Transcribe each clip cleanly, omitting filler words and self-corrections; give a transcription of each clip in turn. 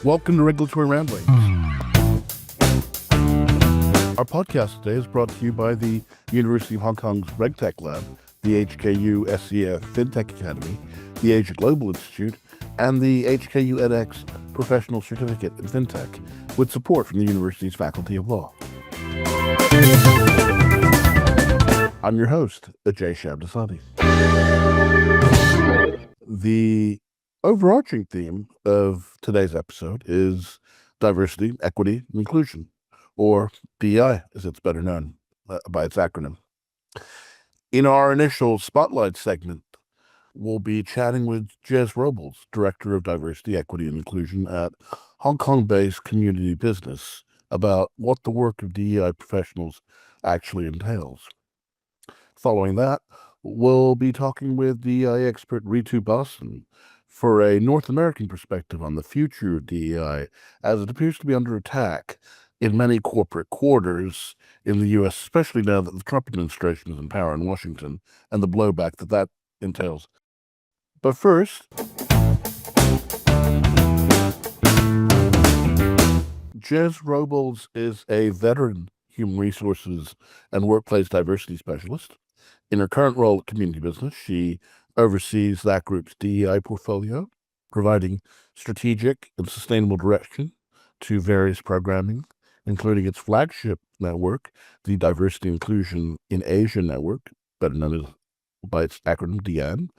Welcome to Regulatory Ramblings. Our podcast today is brought to you by the University of Hong Kong's RegTech Lab, the HKU SCF FinTech Academy, the Asia Global Institute, and the HKU edX Professional Certificate in FinTech, with support from the university's Faculty of Law. I'm your host, Ajay Shamdasani. The overarching theme of today's episode is diversity, equity, and inclusion, or DEI, as it's better known by its acronym. In our initial spotlight segment, we'll be chatting with Jeiz Robles, Director of Diversity, Equity, and Inclusion at Hong Kong-based Community Business, about what the work of DEI professionals actually entails. Following that, we'll be talking with DEI expert Ritu Bhasin for a North American perspective on the future of DEI, as it appears to be under attack in many corporate quarters in the U.S., especially now that the Trump administration is in power in Washington, and the blowback that entails. But first, Jeiz Robles is a veteran human resources and workplace diversity specialist. In her current role at Community Business, she oversees that group's DEI portfolio, providing strategic and sustainable direction to various programming, including its flagship network, the Diversity Inclusion in Asia Network, better known as by its acronym DIAN,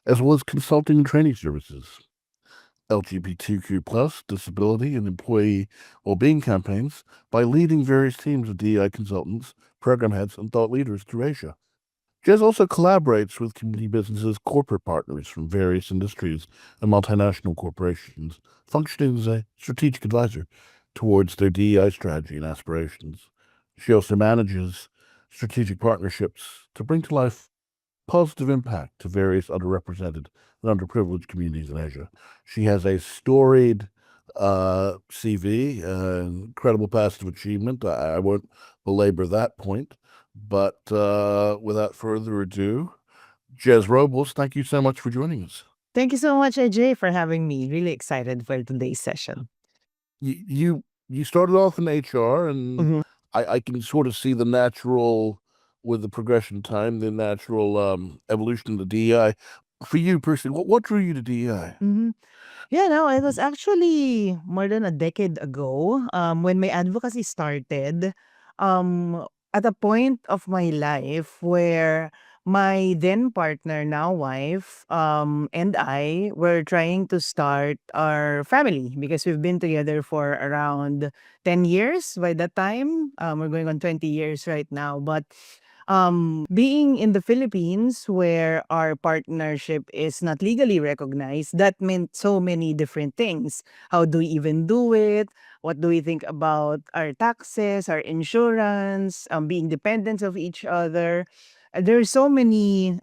as well as consulting and training services, LGBTQ+, disability and employee well-being campaigns by leading various teams of DEI consultants, program heads, and thought leaders through Asia. Jeiz also collaborates with community businesses' corporate partners from various industries and multinational corporations, functioning as a strategic advisor towards their DEI strategy and aspirations. She also manages strategic partnerships to bring to life positive impact to various underrepresented and underprivileged communities in Asia. She has a storied CV, incredible past of achievement. I won't belabor that point. But without further ado, Jeiz Robles, thank you so much for joining us. Thank you so much, Ajay, for having me. Really excited for today's session. You started off in HR, and Mhm. I can sort of see the natural, with the progression of time, the natural evolution of the DEI. For you personally, what drew you to DEI? Mhm. Yeah, no, it was actually more than a decade ago when my advocacy started. At a point of my life where my then partner, now wife, and I were trying to start our family because we've been together for around 10 years by that time. We're going on 20 years right now. But being in the Philippines where our partnership is not legally recognized, that meant so many different things. How do we even do it? What do we think about our taxes, our insurance, being dependent of each other? There's so many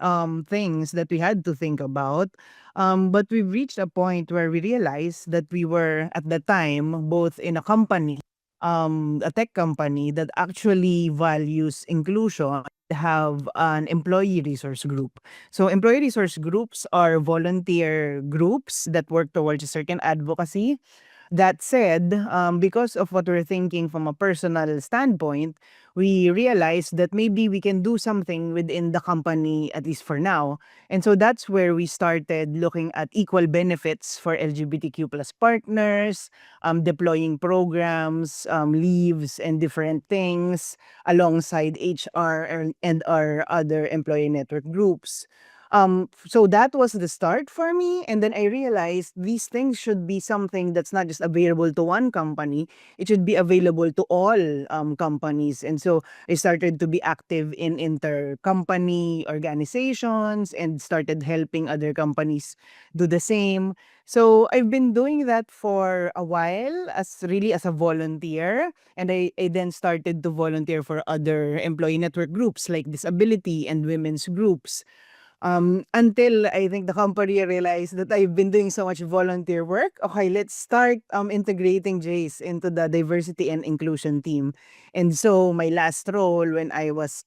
things that we had to think about. But we've reached a point where we realized that we were at the time both in a company, a tech company that actually values inclusion, have an employee resource group. So employee resource groups are volunteer groups that work towards a certain advocacy. That said, because of what we're thinking from a personal standpoint, we realized that maybe we can do something within the company, at least for now. And so that's where we started looking at equal benefits for LGBTQ plus partners, deploying programs, leaves, and different things alongside HR and our other employee network groups. So that was the start for me. And then I realized these things should be something that's not just available to one company, it should be available to all companies. And so I started to be active in inter-company organizations and started helping other companies do the same. So I've been doing that for a while as really as a volunteer. And I then started to volunteer for other employee network groups like disability and women's groups. Until I think the company realized that I've been doing so much volunteer work. Okay, let's start integrating Jeiz into the diversity and inclusion team. And so my last role when I was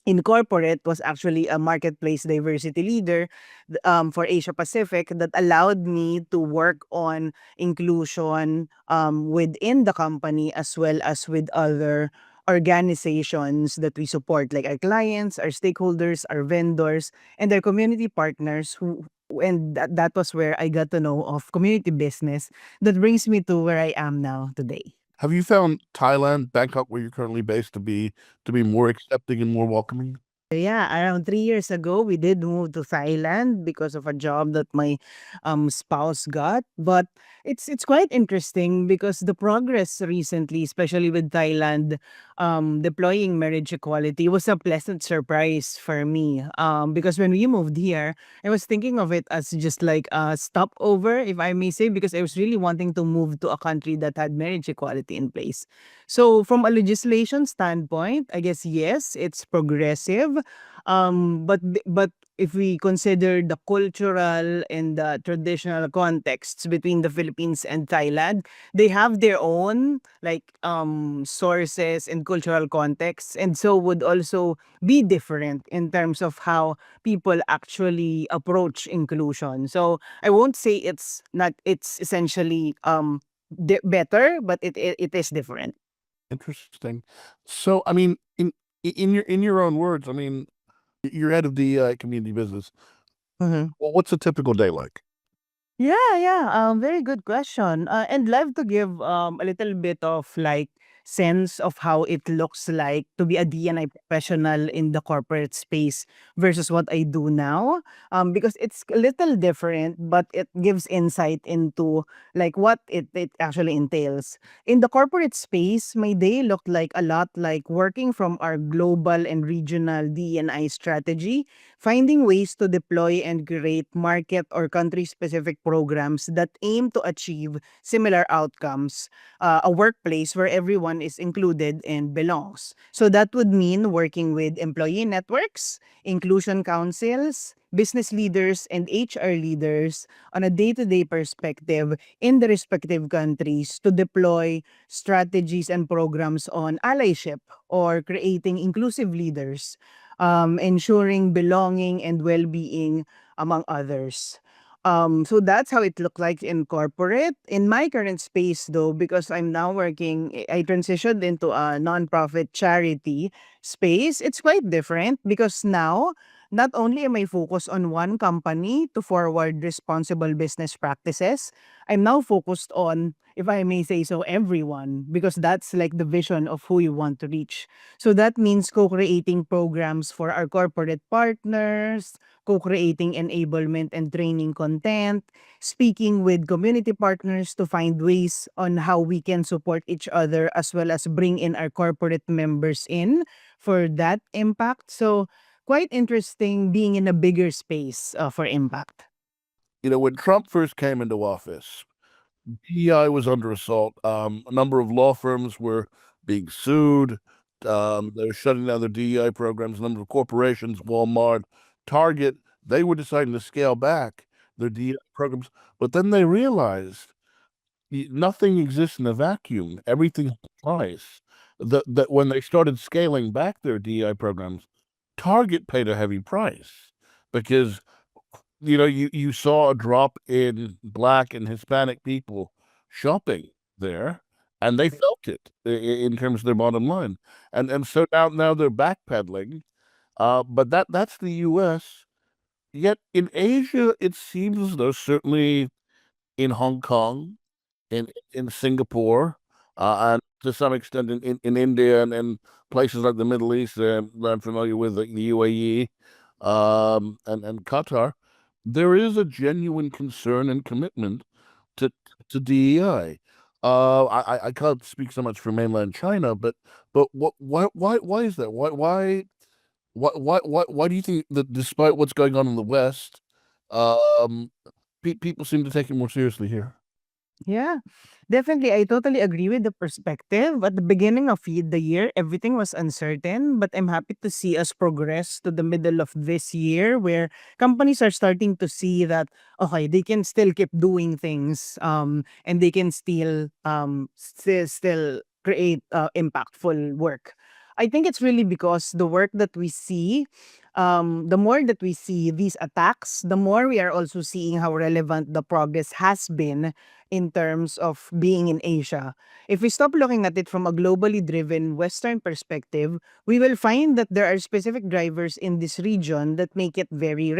in corporate was actually a marketplace diversity leader for Asia Pacific that allowed me to work on inclusion within the company as well as with other organizations that we support, like our clients, our stakeholders, our vendors, and our community partners who and that was where I got to know of community business that brings me to where I am now today. Have you found Thailand, Bangkok, where you're currently based, to be more accepting and more welcoming? Yeah, around 3 years ago, we did move to Thailand because of a job that my spouse got. But it's quite interesting because the progress recently, especially with Thailand, deploying marriage equality was a pleasant surprise for me. Because when we moved here, I was thinking of it as just like a stopover, if I may say, because I was really wanting to move to a country that had marriage equality in place. So from a legislation standpoint, I guess yes, it's progressive. But if we consider the cultural and the traditional contexts between the Philippines and Thailand, they have their own like sources and cultural contexts, and so would also be different in terms of how people actually approach inclusion. So I won't say it's not. It's essentially better, but it is different. Interesting. So, I mean, in your own words, I mean, you're head of the community business. Well, what's a typical day like? Yeah, yeah. Very good question. And love to give a little bit of like sense of how it looks like to be a D&I professional in the corporate space versus what I do now. Because it's a little different, but it gives insight into like what it actually entails. In the corporate space, my day looked like a lot like working from our global and regional D&I strategy, finding ways to deploy and create market or country specific programs that aim to achieve similar outcomes, a workplace where everyone is included and belongs. So that would mean working with employee networks, inclusion councils, business leaders, and HR leaders on a day to day perspective in the respective countries to deploy strategies and programs on allyship or creating inclusive leaders, ensuring belonging and well-being among others. So that's how it looked like in corporate. In my current space, though, because I'm now working, I transitioned into a nonprofit charity space. It's quite different because now, not only am I focused on one company to forward responsible business practices, I'm now focused on, if I may say so, everyone, because that's like the vision of who you want to reach. So that means co-creating programs for our corporate partners, co-creating enablement and training content, speaking with community partners to find ways on how we can support each other as well as bring in our corporate members in for that impact. So quite interesting being in a bigger space for impact. You know, when Trump first came into office, DEI was under assault. A number of law firms were being sued. They were shutting down their DEI programs. A number of corporations, Walmart, Target, they were deciding to scale back their DEI programs. But then they realized nothing exists in a vacuum. Everything has a price. That when they started scaling back their DEI programs, Target paid a heavy price because you saw a drop in Black and Hispanic people shopping there, and they felt it in terms of their bottom line, and so now they're backpedaling. But that's the U.S. Yet in Asia, it seems as though certainly in Hong Kong, in Singapore, and to some extent in India and places like the Middle East that I'm familiar with, like the UAE, and Qatar, there is a genuine concern and commitment to to DEI. I can't speak so much for mainland China, but why is that? Why do you think that despite what's going on in the West, um, people seem to take it more seriously here? Yeah, definitely. I totally agree with the perspective. At the beginning of the year, everything was uncertain, but I'm happy to see us progress to the middle of this year where companies are starting to see that, okay, they can still keep doing things, and they can still create impactful work. I think it's really because the work that we see, the more that we see these attacks, the more we are also seeing how relevant the progress has been in terms of being in Asia. If we stop looking at it from a globally driven Western perspective, we will find that there are specific drivers in this region that make it very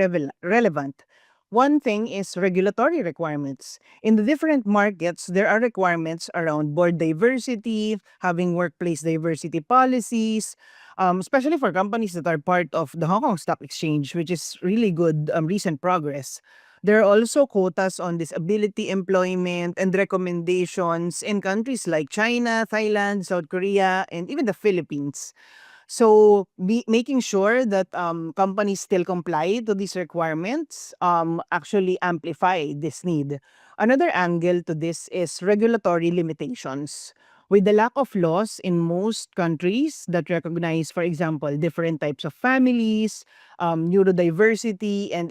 relevant. One thing is regulatory requirements. In the different markets, there are requirements around board diversity, having workplace diversity policies, especially for companies that are part of the Hong Kong Stock Exchange, which is really good recent progress. There are also quotas on disability employment and recommendations in countries like China, Thailand, South Korea, and even the Philippines. So making sure that companies still comply to these requirements actually amplify this need. Another angle to this is regulatory limitations. With the lack of laws in most countries that recognize, for example, different types of families, neurodiversity, and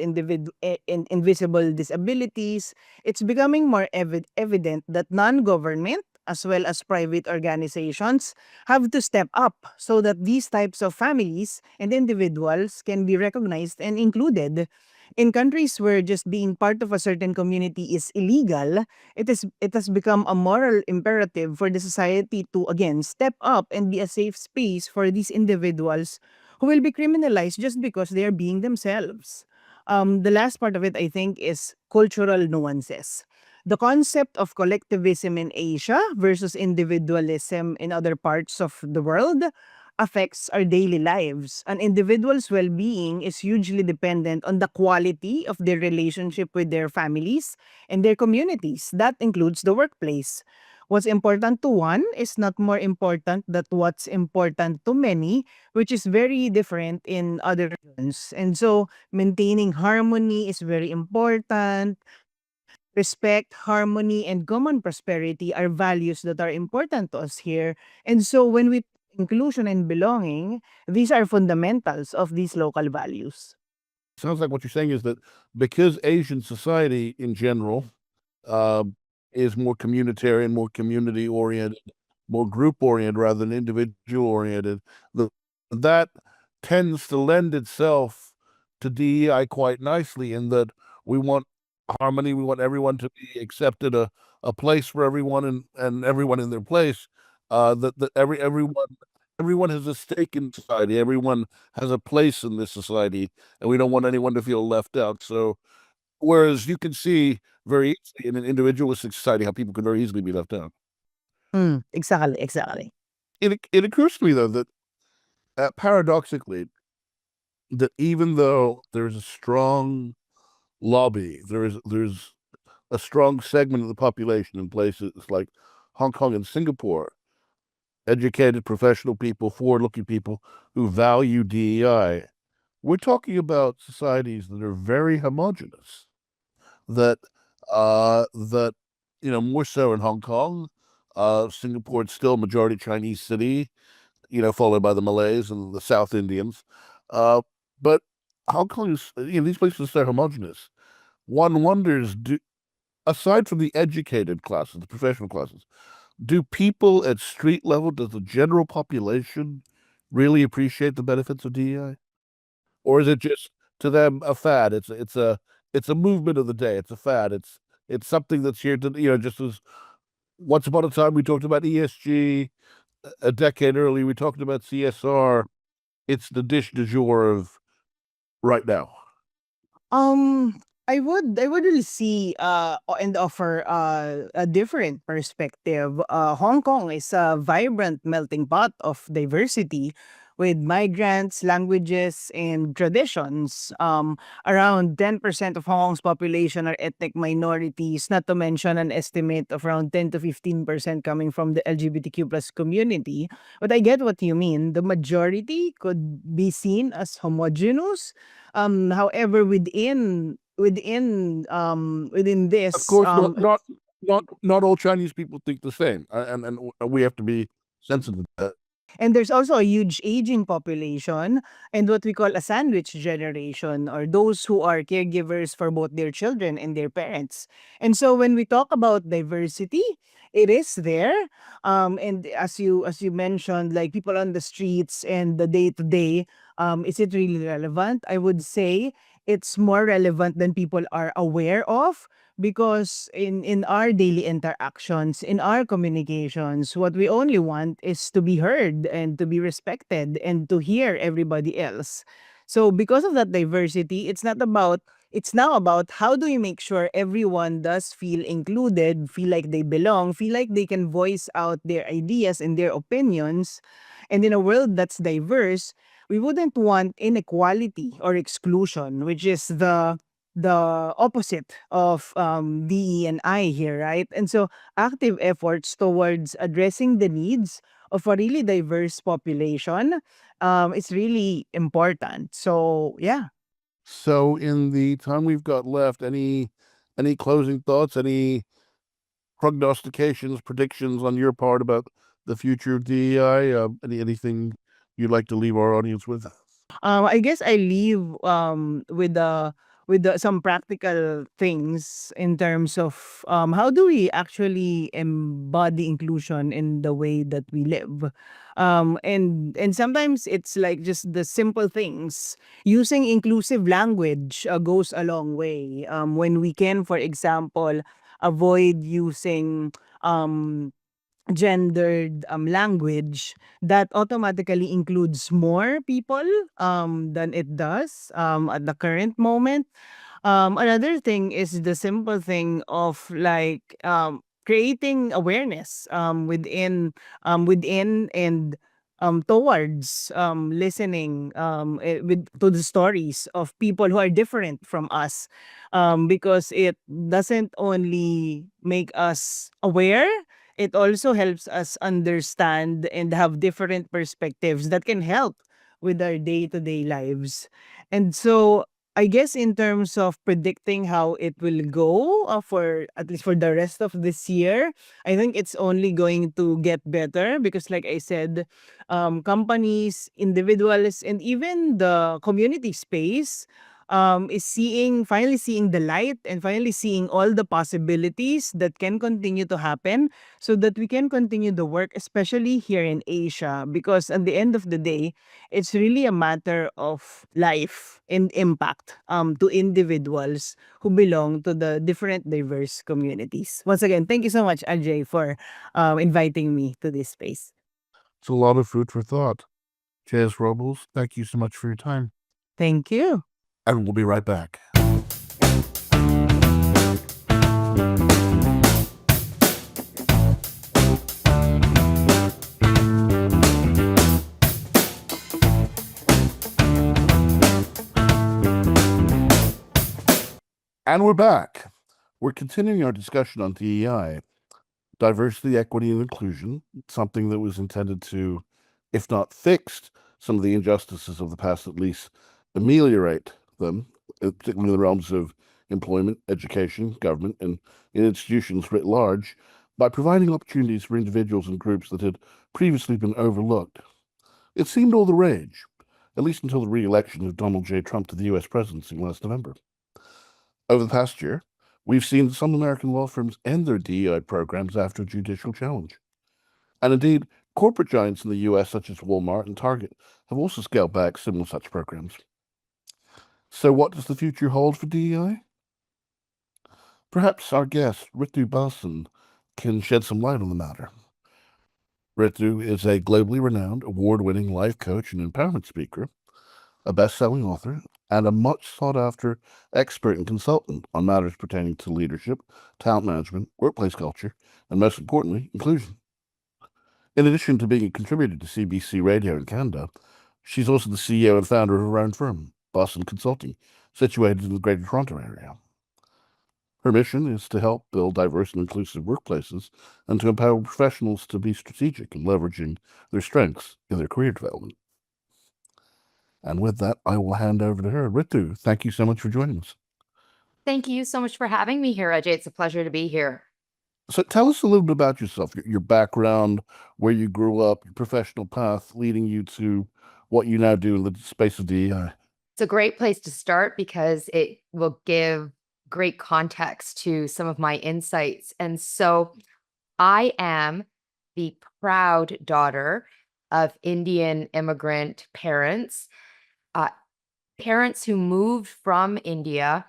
invisible disabilities, it's becoming more evident that non-government as well as private organizations have to step up so that these types of families and individuals can be recognized and included. In countries where just being part of a certain community is illegal, it has become a moral imperative for the society to again step up and be a safe space for these individuals who will be criminalized just because they are being themselves. The last part of it, I think, is cultural nuances. The concept of collectivism in Asia versus individualism in other parts of the world affects our daily lives. An individual's well being is hugely dependent on the quality of their relationship with their families and their communities. That includes the workplace. What's important to one is not more important than what's important to many, which is very different in other regions. And so maintaining harmony is very important. Respect, harmony, and common prosperity are values that are important to us here. And so when we inclusion and belonging, these are fundamentals of these local values. Sounds like what you're saying is that because Asian society in general uh, is more communitarian, more community oriented, more group oriented rather than individual oriented, that tends to lend itself to DEI quite nicely in that we want harmony, we want everyone to be accepted, a place for everyone and everyone in their place. That everyone has a stake in society, everyone has a place in this society, and we don't want anyone to feel left out. So whereas you can see very easily in an individualistic society how people can very easily be left out. Exactly, exactly. It occurs to me though that paradoxically, that even though there's a strong lobby, there's a strong segment of the population in places like Hong Kong and Singapore, educated professional people, forward-looking people who value DEI. We're talking about societies that are very homogenous. That more so in Hong Kong. Singapore is still a majority Chinese city, followed by the Malays and the South Indians. But Hong Kong is, these places are so homogenous. One wonders, aside from the educated classes, the professional classes, do people at street level, does the general population really appreciate the benefits of DEI? Or is it just to them a fad? It's a movement of the day. It's a fad. It's something that's here to, just as once upon a time we talked about ESG, a decade earlier we talked about CSR. It's the dish du jour of right now. Um, I would really see and offer a different perspective. Hong Kong is a vibrant melting pot of diversity with migrants, languages, and traditions. Around 10% of Hong Kong's population are ethnic minorities, not to mention an estimate of around 10 to 15% coming from the LGBTQ plus community. But I get what you mean. The majority could be seen as homogeneous. However, within Of this, course, not all Chinese people think the same, and we have to be sensitive to that. And there's also a huge aging population and what we call a sandwich generation, or those who are caregivers for both their children and their parents. And so when we talk about diversity, it is there. And as you mentioned, like people on the streets and the day to day, is it really relevant? I would say it's more relevant than people are aware of, because in our daily interactions, in our communications, what we only want is to be heard and to be respected and to hear everybody else. So because of that diversity, it's now about how do you make sure everyone does feel included, feel like they belong, feel like they can voice out their ideas and their opinions. And in a world that's diverse, we wouldn't want inequality or exclusion, which is the opposite of DE and I here, right? And so active efforts towards addressing the needs of a really diverse population, it's really important. So yeah. So, in the time we've got left, any closing thoughts, any prognostications, predictions on your part about the future of DEI? Anything you'd like to leave our audience with? I guess I leave with some practical things in terms of how do we actually embody inclusion in the way that we live. And sometimes it's like just the simple things. Using inclusive language goes a long way. When we can, for example, avoid using gendered language, that automatically includes more people than it does at the current moment. Another thing is the simple thing of like creating awareness within and towards listening to the stories of people who are different from us, because it doesn't only make us aware, it also helps us understand and have different perspectives that can help with our day-to-day lives. And so I guess in terms of predicting how it will go for at least for the rest of this year, I think it's only going to get better because, like I said, companies, individuals, and even the community space is finally seeing the light and finally seeing all the possibilities that can continue to happen so that we can continue the work, especially here in Asia. Because at the end of the day, it's really a matter of life and impact to individuals who belong to the different diverse communities. Once again, thank you so much, Ajay, for inviting me to this space. It's a lot of food for thought. Jeiz Robles, thank you so much for your time. Thank you. And we'll be right back. And we're back. We're continuing our discussion on DEI, diversity, equity, and inclusion, something that was intended to, if not fix some of the injustices of the past, at least ameliorate them, particularly in the realms of employment, education, government, and in institutions writ large, by providing opportunities for individuals and groups that had previously been overlooked. It seemed all the rage, at least until the re-election of Donald J. Trump to the U.S. presidency last November. Over the past year, we've seen some American law firms end their DEI programs after a judicial challenge. And indeed, corporate giants in the US, such as Walmart and Target, have also scaled back similar such programs. So, what does the future hold for DEI? Perhaps our guest, Ritu Bhasin, can shed some light on the matter. Ritu is a globally renowned, award-winning life coach and empowerment speaker, a best-selling author, and a much sought-after expert and consultant on matters pertaining to leadership, talent management, workplace culture, and most importantly, inclusion. In addition to being a contributor to CBC Radio in Canada, she's also the CEO and founder of her own firm, Bhasin Consulting, situated in the Greater Toronto area. Her mission is to help build diverse and inclusive workplaces and to empower professionals to be strategic in leveraging their strengths in their career development. And with that, I will hand over to her. Ritu, thank you so much for joining us. Thank you so much for having me here, Ajay. It's a pleasure to be here. So tell us a little bit about yourself, your background, where you grew up, your professional path leading you to what you now do in the space of DEI. It's a great place to start because it will give great context to some of my insights. And so I am the proud daughter of Indian immigrant parents, uh, parents who moved from India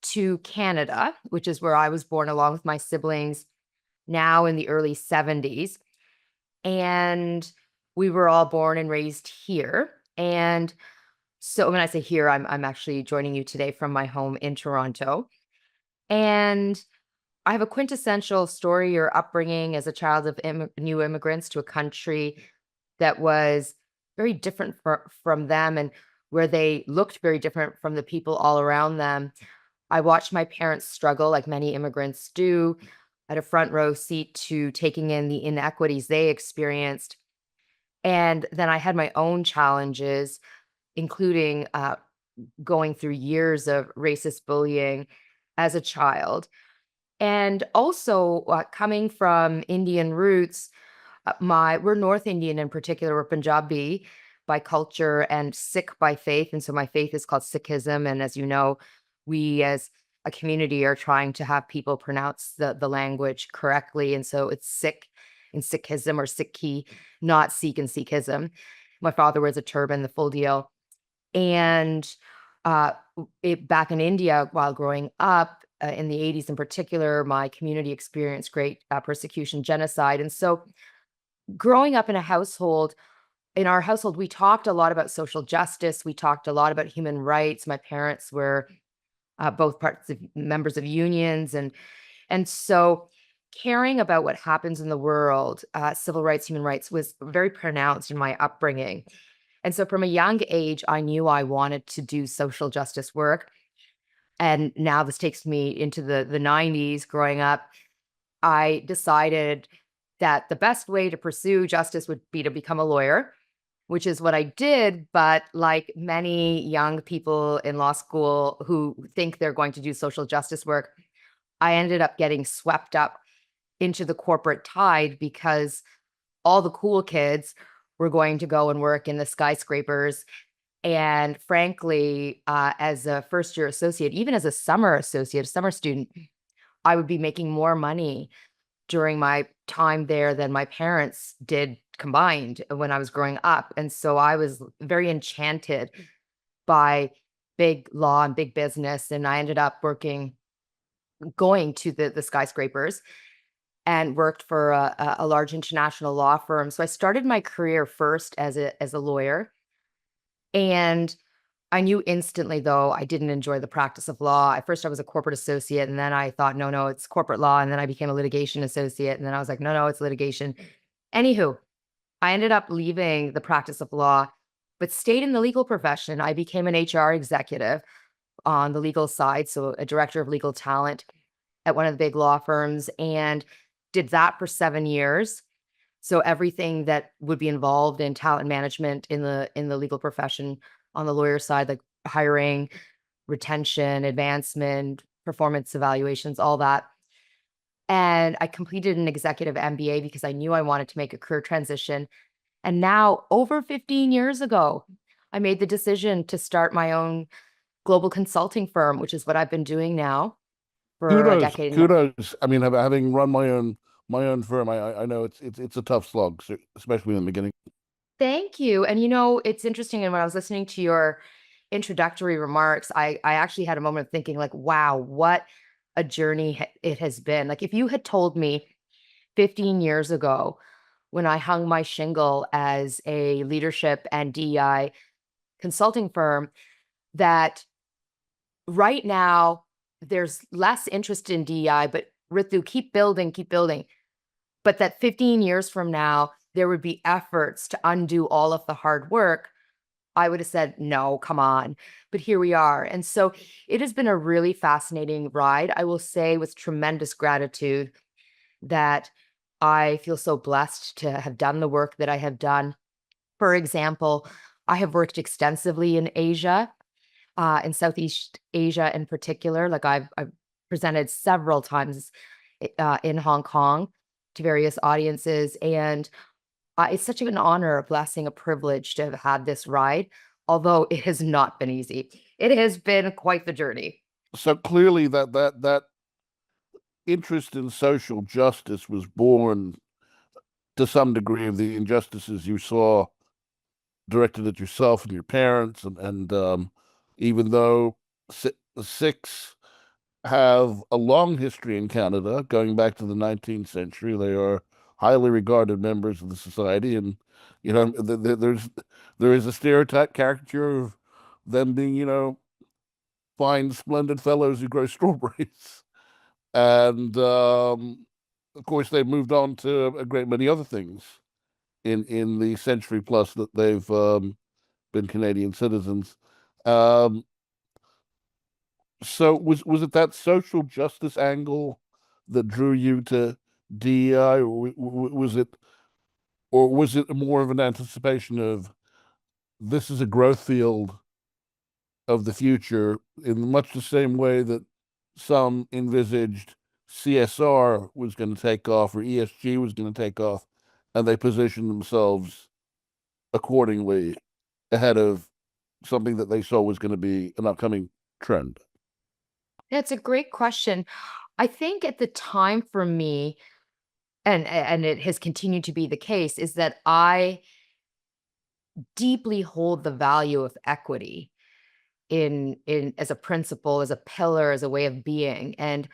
to Canada, which is where I was born along with my siblings now in the early 70s. And we were all born and raised here. And so when I say here, I'm actually joining you today from my home in Toronto. And I have a quintessential story or upbringing as a child of new immigrants to a country that was very different from them and where they looked very different from the people all around them. I watched my parents struggle like many immigrants do at a front row seat to taking in the inequities they experienced. And then I had my own challenges, including going through years of racist bullying as a child. And also coming from Indian roots, we're North Indian in particular, we're Punjabi by culture and Sikh by faith. And so my faith is called Sikhism. And as you know, we as a community are trying to have people pronounce the language correctly. And so it's Sikh in Sikhism or Sikhi, not Sikh in Sikhism. My father wears a turban, the full deal. And back in India, while growing up in the 80s in particular, my community experienced great persecution, genocide. And so growing up in our household, we talked a lot about social justice. We talked a lot about human rights. My parents were both parts of members of unions. And so caring about what happens in the world, civil rights, human rights was very pronounced in my upbringing. And so from a young age, I knew I wanted to do social justice work. And now this takes me into the 90s. Growing up, I decided that the best way to pursue justice would be to become a lawyer, which is what I did. But like many young people in law school who think they're going to do social justice work, I ended up getting swept up into the corporate tide because all the cool kids were going to go and work in the skyscrapers. And frankly, as a first year associate, even as a summer associate, a summer student, I would be making more money during my time there than my parents did combined when I was growing up. And so I was very enchanted by big law and big business. And I ended up going to the skyscrapers and worked for a large international law firm. So I started my career first as a lawyer. And I knew instantly, though, I didn't enjoy the practice of law. At first, I was a corporate associate, and then I thought, no, no, it's corporate law. And then I became a litigation associate. And then I was like, no, no, it's litigation. Anywho, I ended up leaving the practice of law, but stayed in the legal profession. I became an HR executive on the legal side, so a director of legal talent at one of the big law firms, and did that for 7 years. So everything that would be involved in talent management in the legal profession on the lawyer side, like hiring, retention, advancement, performance evaluations, all that. And I completed an executive MBA because I knew I wanted to make a career transition. And now, over 15 years ago, I made the decision to start my own global consulting firm, which is what I've been doing now for a Kudos, decade and kudos. I mean, having run my own firm, I know it's a tough slog, especially in the beginning. Thank you. And it's interesting. And when I was listening to your introductory remarks, I actually had a moment of thinking, like, wow, what a journey it has been. Like, if you had told me 15 years ago when I hung my shingle as a leadership and DEI consulting firm that right now there's less interest in DEI, but Ritu, keep building, keep building. But that 15 years from now, there would be efforts to undo all of the hard work, I would have said, no, come on. But here we are. And so it has been a really fascinating ride. I will say with tremendous gratitude that I feel so blessed to have done the work that I have done. For example, I have worked extensively in Asia, in Southeast Asia in particular. Like I've presented several times in Hong Kong to various audiences. And it's such an honor, a blessing, a privilege to have had this ride, although it has not been easy. It has been quite the journey. So clearly that interest in social justice was born to some degree of the injustices you saw directed at yourself and your parents, and even though the Sikhs have a long history in Canada, going back to the 19th century, they are highly regarded members of the society, and there is a stereotype caricature of them being fine, splendid fellows who grow strawberries, and of course they've moved on to a great many other things in the century plus that they've been Canadian citizens. So was it that social justice angle that drew you to DEI, or was it more of an anticipation of this is a growth field of the future in much the same way that some envisaged CSR was going to take off or ESG was going to take off, and they positioned themselves accordingly ahead of something that they saw was going to be an upcoming trend? That's a great question. I think at the time for me, and it has continued to be the case, is that I deeply hold the value of equity in as a principle, as a pillar, as a way of being. And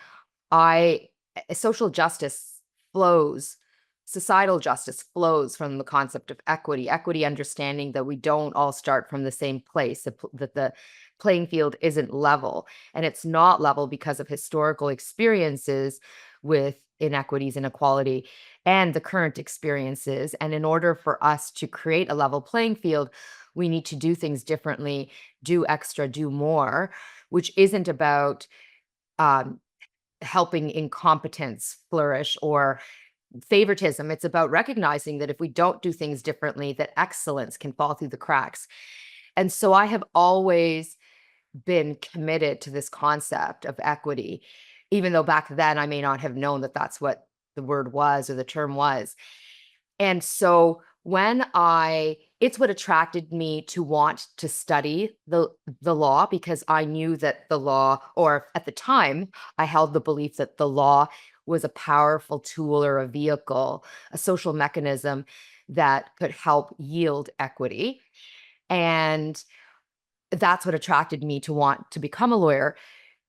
social justice flows, societal justice flows from the concept of equity, understanding that we don't all start from the same place, that the playing field isn't level. And it's not level because of historical experiences with inequities, inequality, and the current experiences. And in order for us to create a level playing field, we need to do things differently, do extra, do more, which isn't about helping incompetence flourish or favoritism. It's about recognizing that if we don't do things differently, that excellence can fall through the cracks. And so I have always been committed to this concept of equity, even though back then I may not have known that that's what the word was or the term was. And so it's what attracted me to want to study the law, because I knew that the law, or at the time, I held the belief that the law was a powerful tool or a vehicle, a social mechanism that could help yield equity. And that's what attracted me to want to become a lawyer.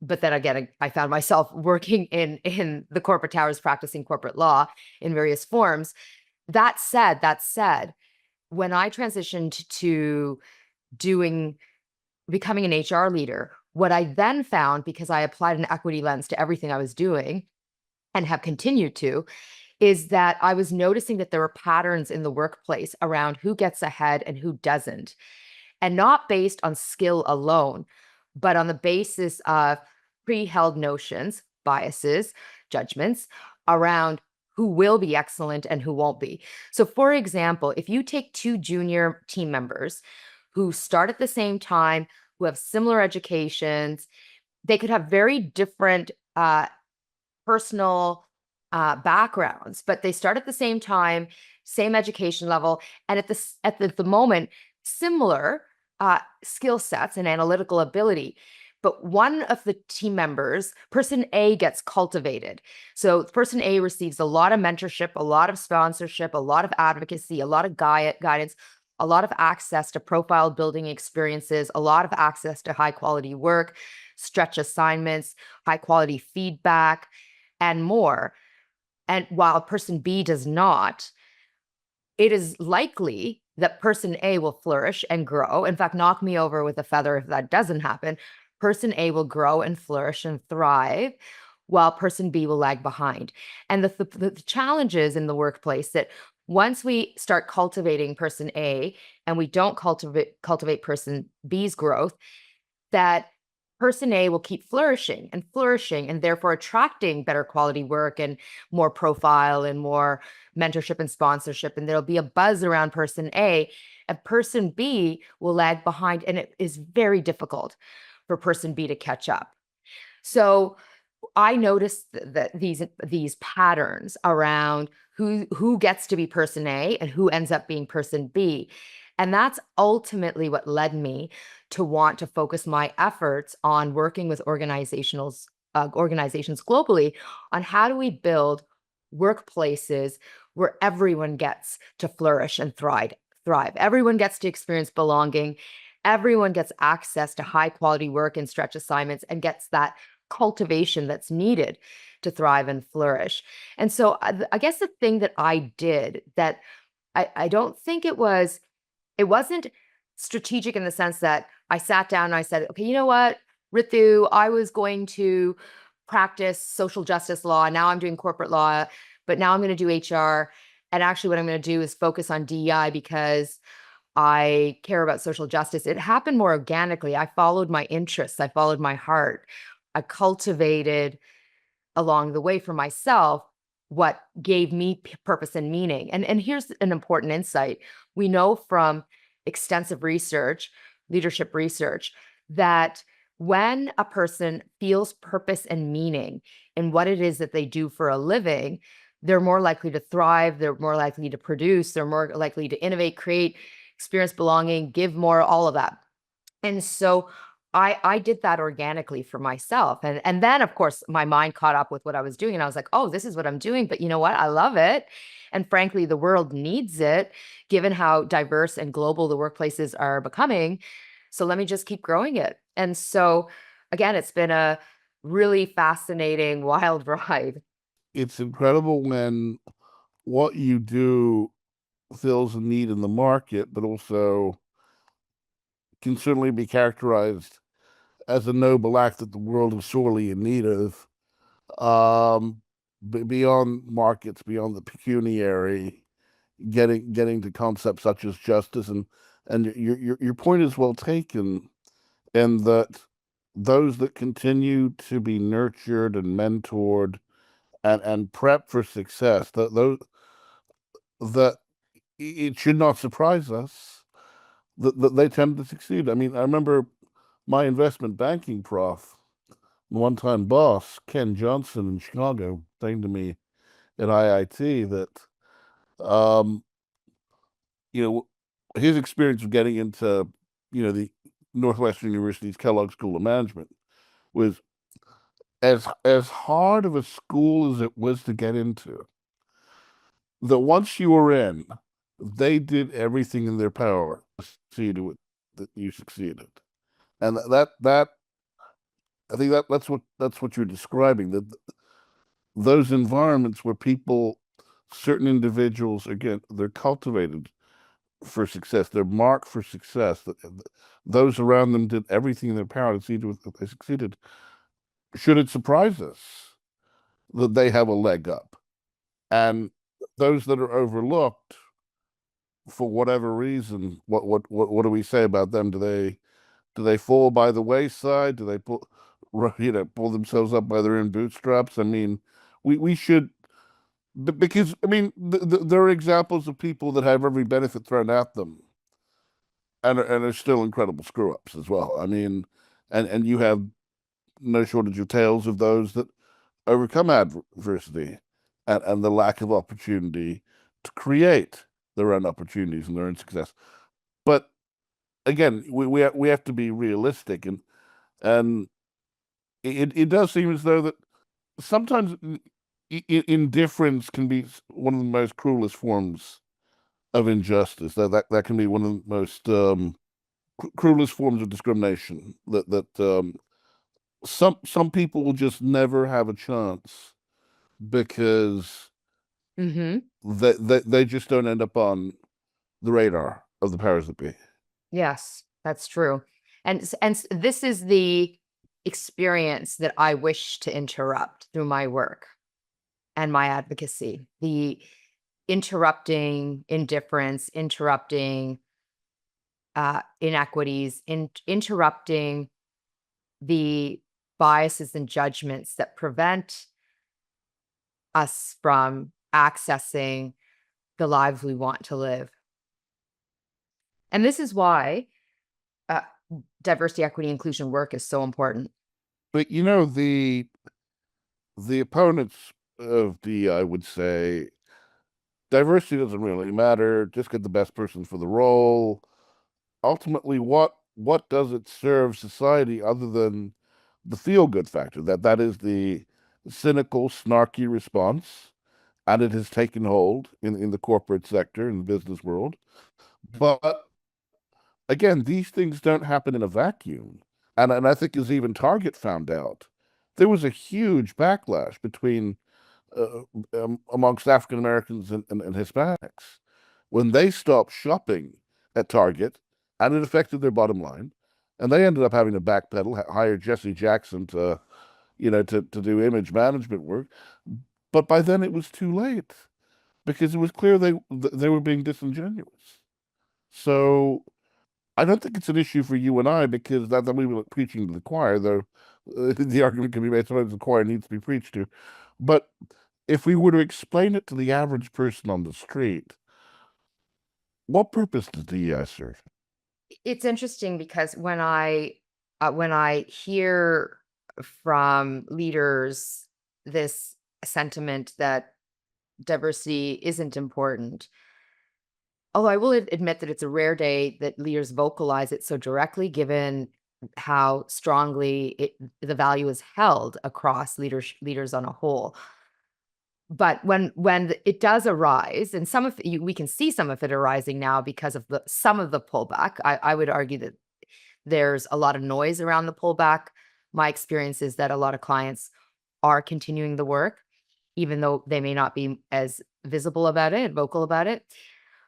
But then again, I found myself working in the corporate towers, practicing corporate law in various forms. That said, when I transitioned to becoming an HR leader, what I then found, because I applied an equity lens to everything I was doing and have continued to, is that I was noticing that there were patterns in the workplace around who gets ahead and who doesn't, and not based on skill alone, but on the basis of pre-held notions, biases, judgments around who will be excellent and who won't be. So for example, if you take two junior team members who start at the same time, who have similar educations, they could have very different personal backgrounds, but they start at the same time, same education level, and at the moment, similar skill sets and analytical ability. But one of the team members, person A, gets cultivated. So person A receives a lot of mentorship, a lot of sponsorship, a lot of advocacy, a lot of guidance, a lot of access to profile building experiences, a lot of access to high quality work, stretch assignments, high quality feedback, and more. And while person B does not, it is likely that person A will flourish and grow. In fact, knock me over with a feather if that doesn't happen. Person A will grow and flourish and thrive, while person B will lag behind. And the challenges in the workplace that once we start cultivating person A and we don't cultivate person B's growth, that person A will keep flourishing, and therefore attracting better quality work and more profile and more mentorship and sponsorship. And there'll be a buzz around person A, and person B will lag behind. And it is very difficult for person B to catch up. So I noticed that these patterns around who gets to be person A and who ends up being person B. And that's ultimately what led me to want to focus my efforts on working with organizations globally on how do we build workplaces where everyone gets to flourish and thrive. Everyone gets to experience belonging. Everyone gets access to high quality work and stretch assignments and gets that cultivation that's needed to thrive and flourish. And so I guess the thing that I did that I don't think it wasn't strategic in the sense that I sat down and I said, okay, you know what, Ritu, I was going to practice social justice law. Now I'm doing corporate law, but now I'm going to do HR. And actually what I'm going to do is focus on DEI because I care about social justice. It happened more organically. I followed my interests. I followed my heart. I cultivated along the way for myself what gave me purpose and meaning. And here's an important insight. We know from extensive research, leadership research, that when a person feels purpose and meaning in what it is that they do for a living, they're more likely to thrive, they're more likely to produce, they're more likely to innovate, create, experience belonging, give more, all of that. And so I did that organically for myself. And then of course my mind caught up with what I was doing and I was like, oh, this is what I'm doing, but you know what? I love it. And frankly, the world needs it given how diverse and global the workplaces are becoming. So let me just keep growing it. And so again, it's been a really fascinating, wild ride. It's incredible when what you do fills a need in the market, but also can certainly be characterized as a noble act that the world is sorely in need of. Beyond markets, beyond the pecuniary, getting to concepts such as justice, and your point is well taken, in that those that continue to be nurtured and mentored and prepped for success, that it should not surprise us that they tend to succeed. I mean, I remember my investment banking prof, one-time boss, Ken Johnson in Chicago, saying to me at IIT that, um, you know, his experience of getting into, the Northwestern University's Kellogg School of Management was as hard of a school as it was to get into. That once you were in, they did everything in their power to see to it that you succeeded, and that I think that's what you're describing. That those environments where certain individuals, again, they're cultivated for success, they're marked for success. Those around them did everything in their power to see to it that they succeeded. Should it surprise us that they have a leg up, and those that are overlooked for whatever reason, what do we say about them? Do they fall by the wayside? Do they pull themselves up by their own bootstraps? I mean, we should, because I mean, there are examples of people that have every benefit thrown at them, and are still incredible screw ups as well. I mean, and you have no shortage of tales of those that overcome adversity and the lack of opportunity to create their own opportunities and their own success. But again, we have to be realistic, and it does seem as though that sometimes indifference can be one of the most cruelest forms of injustice. That can be one of the most cruelest forms of discrimination. That some people will just never have a chance because Mm-hmm. they just don't end up on the radar of the powers that be. Yes, that's true. And this is the experience that I wish to interrupt through my work and my advocacy. The interrupting indifference, interrupting inequities, interrupting the biases and judgments that prevent us from accessing the lives we want to live. And this is why diversity, equity, inclusion work is so important. But the opponents of DEI would say diversity doesn't really matter. Just get the best person for the role. Ultimately, what does it serve society other than the feel-good factor? That is the cynical, snarky response, and it has taken hold in the corporate sector, in the business world. But again, these things don't happen in a vacuum. And I think as even Target found out, there was a huge backlash between amongst African Americans and Hispanics when they stopped shopping at Target, and it affected their bottom line. And they ended up having to backpedal, hire Jesse Jackson to, to do image management work. But by then it was too late because it was clear they were being disingenuous. So I don't think it's an issue for you and I because that we were preaching to the choir, though the argument can be made sometimes the choir needs to be preached to. But if we were to explain it to the average person on the street, what purpose does DEI serve? It's interesting because when I hear from leaders this sentiment that diversity isn't important, although I will admit that it's a rare day that leaders vocalize it so directly, given how strongly the value is held across leaders on a whole. But when it does arise, and some of we can see some of it arising now because of some of the pullback. I would argue that there's a lot of noise around the pullback. My experience is that a lot of clients are continuing the work, even though they may not be as visible about it, vocal about it.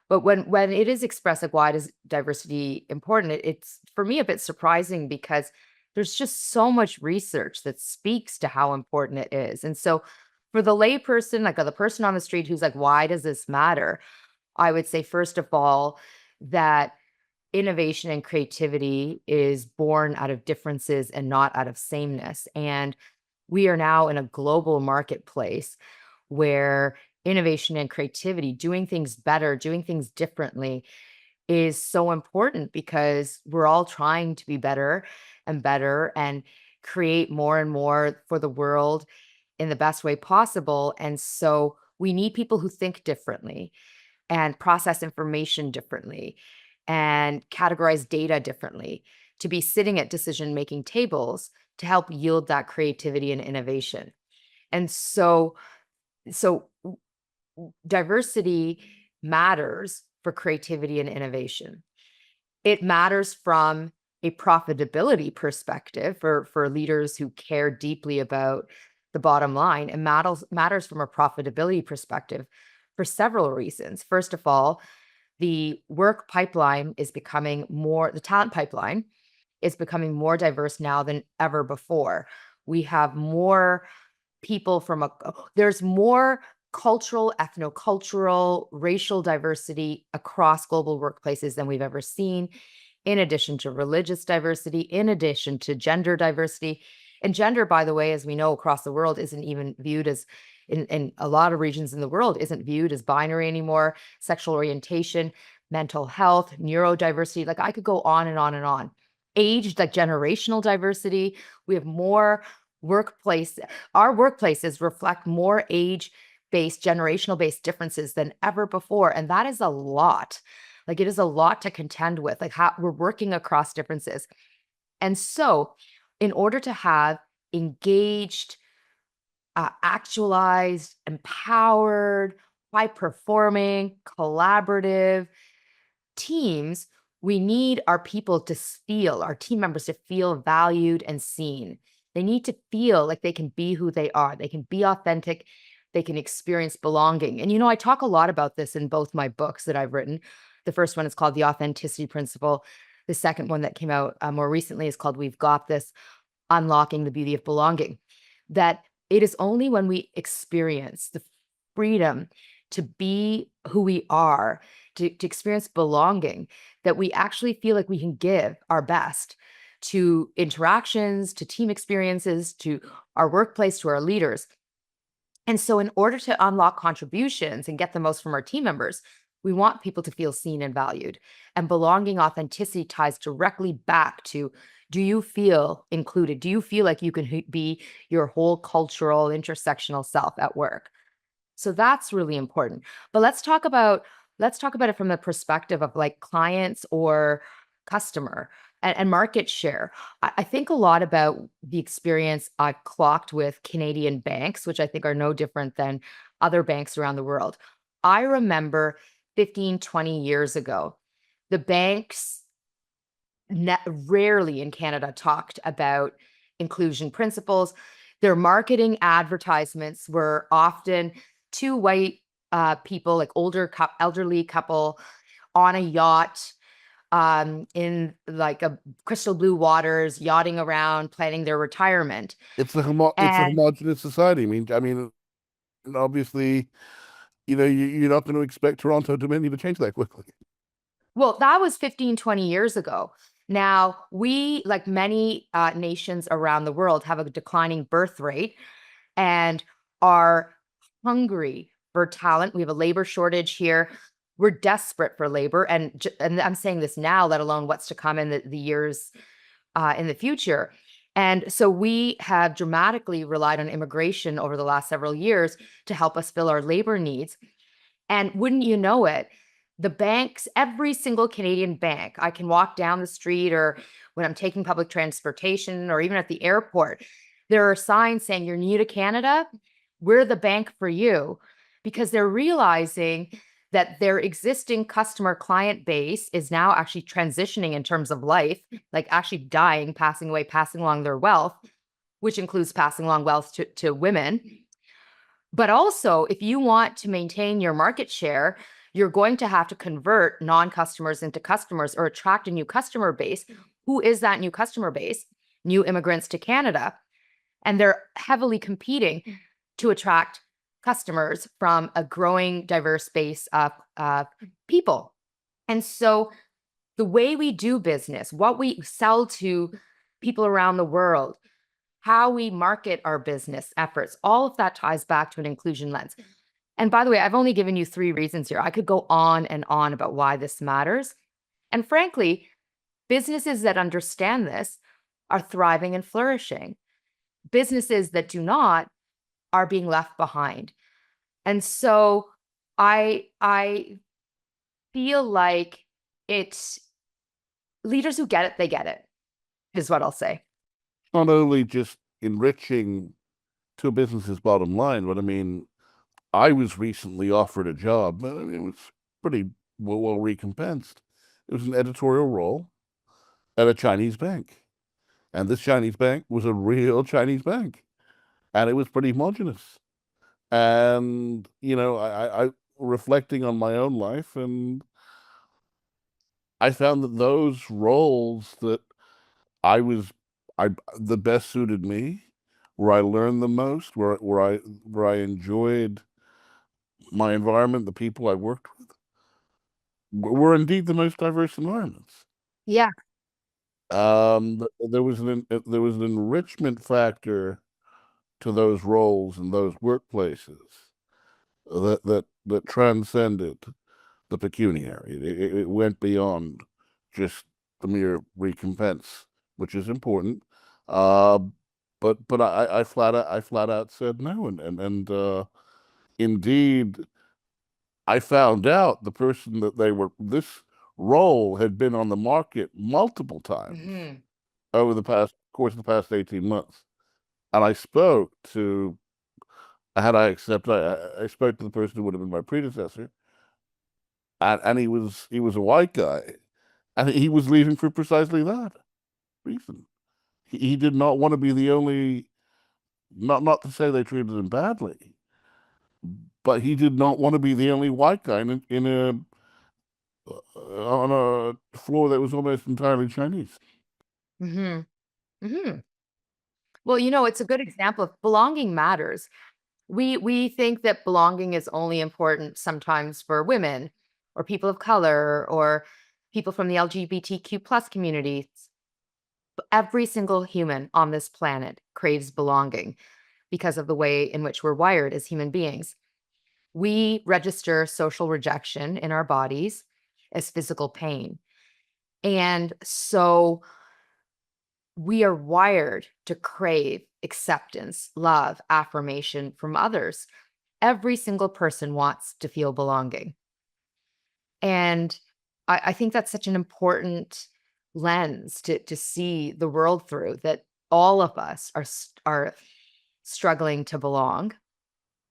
But when it is expressed, like, why is diversity important? It's for me a bit surprising because there's just so much research that speaks to how important it is. And so for the layperson, like the person on the street who's like, why does this matter? I would say, first of all, that innovation and creativity is born out of differences and not out of sameness. And we are now in a global marketplace where innovation and creativity, doing things better, doing things differently, is so important because we're all trying to be better and create more and more for the world in the best way possible. And so we need people who think differently and process information differently and categorize data differently to be sitting at decision-making tables to help yield that creativity and innovation. And so diversity matters for creativity and innovation. It matters from a profitability perspective for leaders who care deeply about the bottom line. It matters from a profitability perspective for several reasons. First of all, the work pipeline is becoming the talent pipeline is becoming more diverse now than ever before. We have more people there's more cultural, ethnocultural, racial diversity across global workplaces than we've ever seen, in addition to religious diversity, in addition to gender diversity. And gender, by the way, as we know across the world, isn't even viewed as, in a lot of regions in the world, isn't viewed as binary anymore. Sexual orientation, mental health, neurodiversity, like I could go on and on and on. Age, like generational diversity. We have more our workplaces reflect more age-based, generational-based differences than ever before. And that is a lot. Like it is a lot to contend with, like how we're working across differences. And so in order to have engaged, actualized, empowered, high-performing, collaborative teams, we need our team members to feel valued and seen. They need to feel like they can be who they are. They can be authentic. They can experience belonging. And, I talk a lot about this in both my books that I've written. The first one is called The Authenticity Principle. The second one that came out more recently is called We've Got This, Unlocking the Beauty of Belonging. That it is only when we experience the freedom to be who we are, to experience belonging, that we actually feel like we can give our best to interactions, to team experiences, to our workplace, to our leaders. And so in order to unlock contributions and get the most from our team members, we want people to feel seen and valued. And belonging authenticity ties directly back to Do you feel included? Do you feel like you can be your whole cultural, intersectional self at work? So that's really important. But let's talk about it from the perspective of like clients or customer and market share. I think a lot about the experience I've clocked with Canadian banks, which I think are no different than other banks around the world. I remember 15, 20 years ago, the banks rarely in Canada talked about inclusion principles. Their marketing advertisements were often two white people, like elderly couple on a yacht in like a crystal blue waters, yachting around, planning their retirement. It's a And homogenous society. I mean, obviously, you're not going to expect Toronto Dominion to change that quickly. well, that was 15, 20 years ago. Now, we, like many nations around the world, have a declining birth rate and are hungry for talent. We have a labor shortage here. We're desperate for labor. And I'm saying this now, let alone what's to come in the years in the future. And so we have dramatically relied on immigration over the last several years to help us fill our labor needs. And wouldn't you know it, the banks, every single Canadian bank, I can walk down the street or when I'm taking public transportation or even at the airport, there are signs saying, "You're new to Canada, we're the bank for you," because they're realizing that their existing customer client base is now actually transitioning in terms of life, like actually dying, passing away, passing along their wealth, which includes passing along wealth to women. But also, if you want to maintain your market share, you're going to have to convert non-customers into customers or attract a new customer base. Who is that new customer base? New immigrants to Canada. And they're heavily competing to attract customers from a growing diverse base of people. And so the way we do business, what we sell to people around the world, how we market our business efforts, all of that ties back to an inclusion lens. And by the way, I've only given you 3 reasons here. I could go on and on about why this matters. And frankly, businesses that understand this are thriving and flourishing. Businesses that do not are being left behind. And so I feel like it's leaders who get it, they get it, is what I'll say. Not only just enriching to a business's bottom line, but I mean, I was recently offered a job, but I mean, it was pretty well recompensed. It was an editorial role at a Chinese bank. And this Chinese bank was a real Chinese bank. And it was pretty homogenous. And, I reflecting on my own life, and I found that those roles that I the best suited me, where I learned the most, where I enjoyed my environment, the people I worked with, were indeed the most diverse environments. Yeah. There was an enrichment factor to those roles and those workplaces that transcended the pecuniary. It went beyond just the mere recompense, which is important. But I flat out said no, and indeed, I found out the person that this role had been on the market multiple times Mhm. over the course of the past 18 months. And I spoke to, I spoke to the person who would have been my predecessor, and he was a white guy, and he was leaving for precisely that reason. He did not want to be the only, not to say they treated him badly, but he did not want to be the only white guy in a on a floor that was almost entirely Chinese. Mhm. Mhm. Well, it's a good example of belonging matters. We think that belonging is only important sometimes for women or people of color or people from the LGBTQ plus communities. But every single human on this planet craves belonging because of the way in which we're wired as human beings. We register social rejection in our bodies as physical pain. And so we are wired to crave acceptance, love, affirmation from others. Every single person wants to feel belonging. And I think that's such an important lens to see the world through, that all of us are struggling to belong,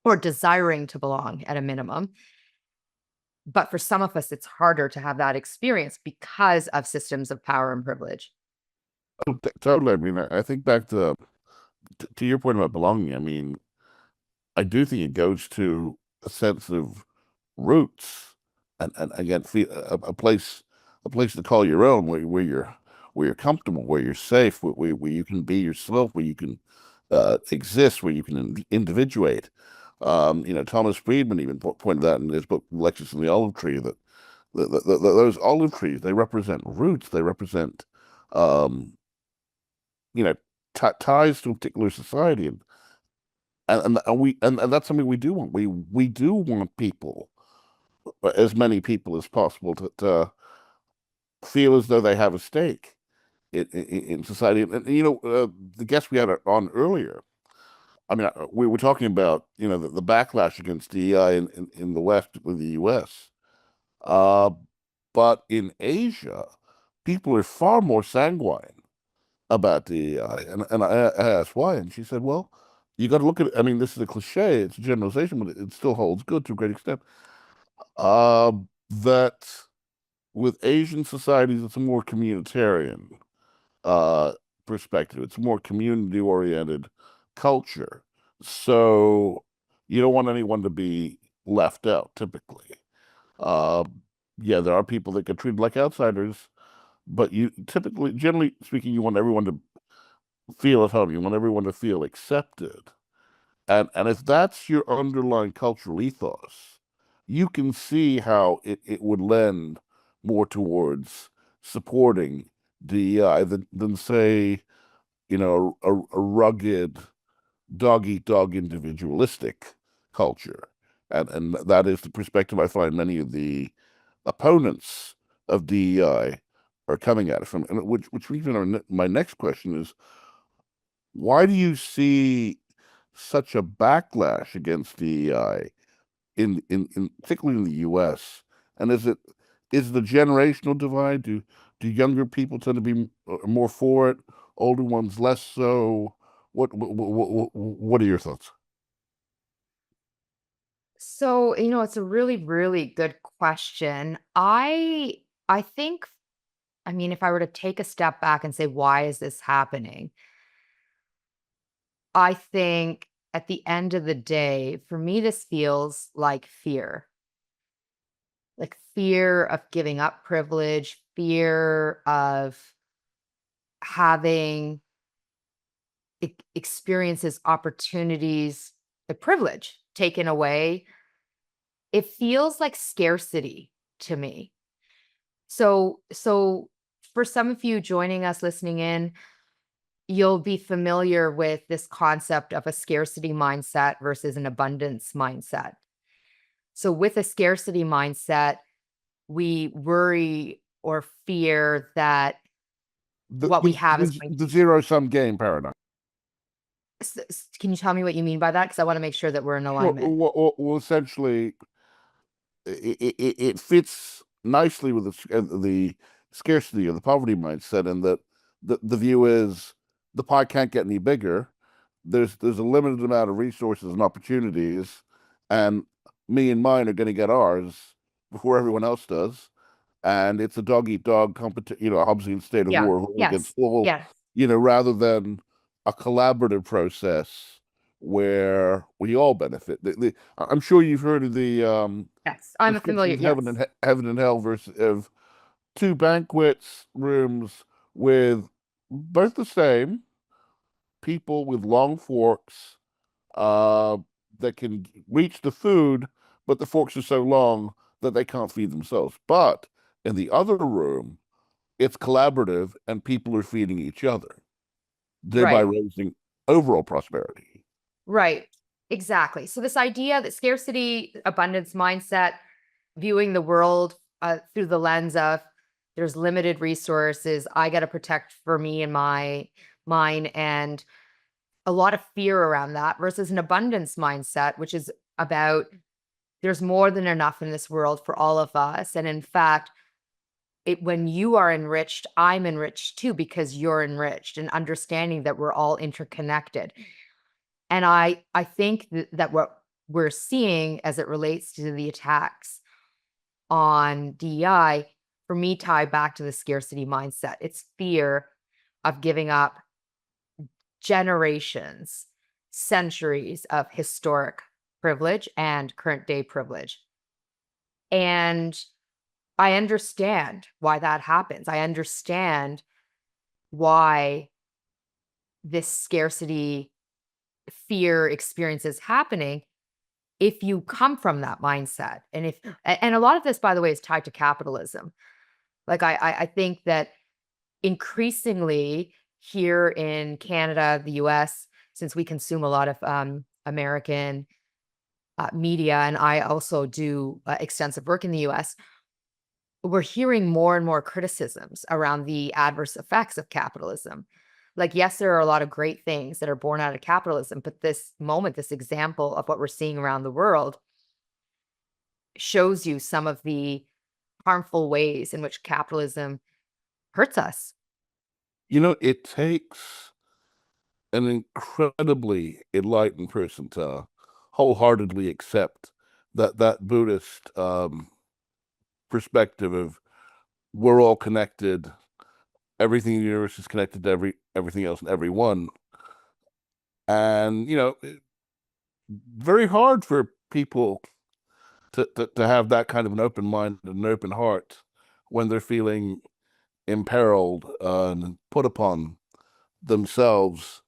or desiring to belong at a minimum. But for some of us, it's harder to have that experience because of systems of power and privilege. Oh, totally. I mean, I think back to your point about belonging. I mean, I do think it goes to a sense of roots, and again, a place to call your own, where you're comfortable, where you're safe, where you can be yourself, where you can exist, where you can individuate. Thomas Friedman even pointed out in his book Lectures on the Olive Tree that those olive trees, they represent roots, they represent um, you know ties to a particular society, and that's something we do want. We do want people, as many people as possible, to feel as though they have a stake in society. And the guest we had on earlier, I mean, we were talking about the backlash against DEI in the West with the U.S. But in Asia, people are far more sanguine about DEI, and I asked why, and she said, "Well, you got to look at it. I mean, this is a cliche, it's a generalization, but it still holds good to a great extent. That with Asian societies, it's a more communitarian uh, perspective. It's a more community-oriented culture. So you don't want anyone to be left out, typically. Uh, yeah, there are people that get treated like outsiders, but you typically, generally speaking, you want everyone to feel at home. You want everyone to feel accepted. And if that's your underlying cultural ethos, you can see how it would lend more towards supporting DEI than say, a rugged dog eat dog individualistic culture. And that is the perspective I find many of the opponents of DEI are coming at it from. And which leads me to my next question is, why do you see such a backlash against DEI in particularly in the U.S.? And is the generational divide? Do younger people tend to be more for it, older ones less so? What are your thoughts? So, it's a really, really good question. I think, I mean, if I were to take a step back and say, why is this happening? I think at the end of the day, for me, this feels like fear of giving up privilege, fear of having experiences, opportunities, the privilege taken away. It feels like scarcity to me. So for some of you joining us, listening in, you'll be familiar with this concept of a scarcity mindset versus an abundance mindset. So with a scarcity mindset, we worry or fear that what we have is going The zero-sum game paradigm. Can you tell me what you mean by that? Because I want to make sure that we're in alignment. Well, essentially, it fits nicely with the scarcity or the poverty mindset, and that the view is the pie can't get any bigger. There's a limited amount of resources and opportunities, and me and mine are going to get ours before everyone else does. And it's a dog eat dog competition, a Hobbesian state of Yeah. war against Yes. all, Yes. rather than a collaborative process where we all benefit. I'm sure you've heard of the Yes. I'm a description familiar. of Yes. heaven and hell versus of two banquets rooms with both the same people with long forks uh, that can reach the food, but the forks are so long that they can't feed themselves. But in the other room, it's collaborative and people are feeding each other, thereby Right. raising overall prosperity. Right. Exactly. So this idea that scarcity, abundance mindset, viewing the world through the lens of there's limited resources. I got to protect for me and mine, and a lot of fear around that, versus an abundance mindset, which is about there's more than enough in this world for all of us. And in fact, when you are enriched, I'm enriched too, because you're enriched, and understanding that we're all interconnected. And I think that what we're seeing as it relates to the attacks on DEI, for me, tie back to the scarcity mindset. It's fear of giving up generations, centuries of historic privilege and current day privilege. And I understand why that happens. I understand why this scarcity fear experience is happening if you come from that mindset. And a lot of this, by the way, is tied to capitalism. Like I think that increasingly here in Canada, the US, since we consume a lot of American media, and I also do extensive work in the US, we're hearing more and more criticisms around the adverse effects of capitalism. Like, yes, there are a lot of great things that are born out of capitalism, but this moment, this example of what we're seeing around the world shows you some of the harmful ways in which capitalism hurts us. It takes an incredibly enlightened person to wholeheartedly accept that Buddhist perspective of we're all connected. Everything in the universe is connected to everything else and everyone. And, very hard for people to have that kind of an open mind and an open heart when they're feeling imperiled and put upon themselves,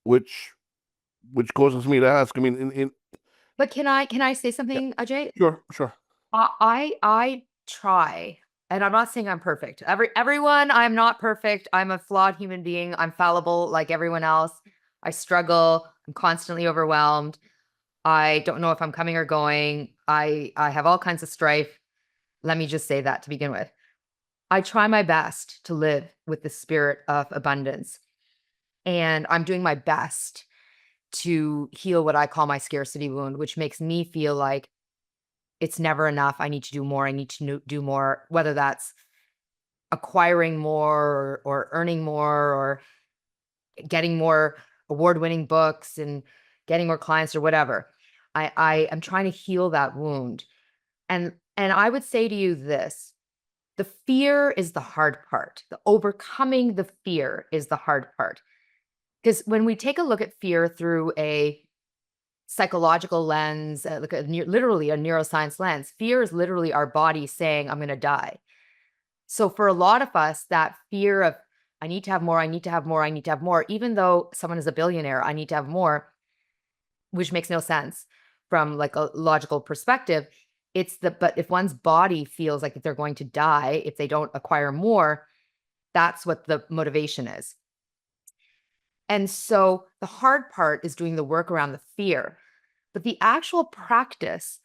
which causes me to ask. I mean, But can I say something, Ajay? sure. I try, and I'm not saying I'm perfect. Everyone, I'm not perfect. I'm a flawed human being. I'm fallible like everyone else. I struggle. I'm constantly overwhelmed. I don't know if I'm coming or going. I have all kinds of strife. Let me just say that to begin with. I try my best to live with the spirit of abundance, and I'm doing my best to heal what I call my scarcity wound, which makes me feel like it's never enough. I need to do more. I need to do more, whether that's acquiring more or earning more or getting more award-winning books and getting more clients or whatever. I am trying to heal that wound. And I would say to you this, the fear is the hard part. The overcoming the fear is the hard part. Because when we take a look at fear through a psychological lens, literally a neuroscience lens, fear is literally our body saying, I'm going to die. So for a lot of us, that fear of, I need to have more, I need to have more, I need to have more, even though someone is a billionaire, I need to have more, which makes no sense from like a logical perspective. But if one's body feels like if they're going to die, if they don't acquire more, that's what the motivation is. And so the hard part is doing the work around the fear, but the actual practice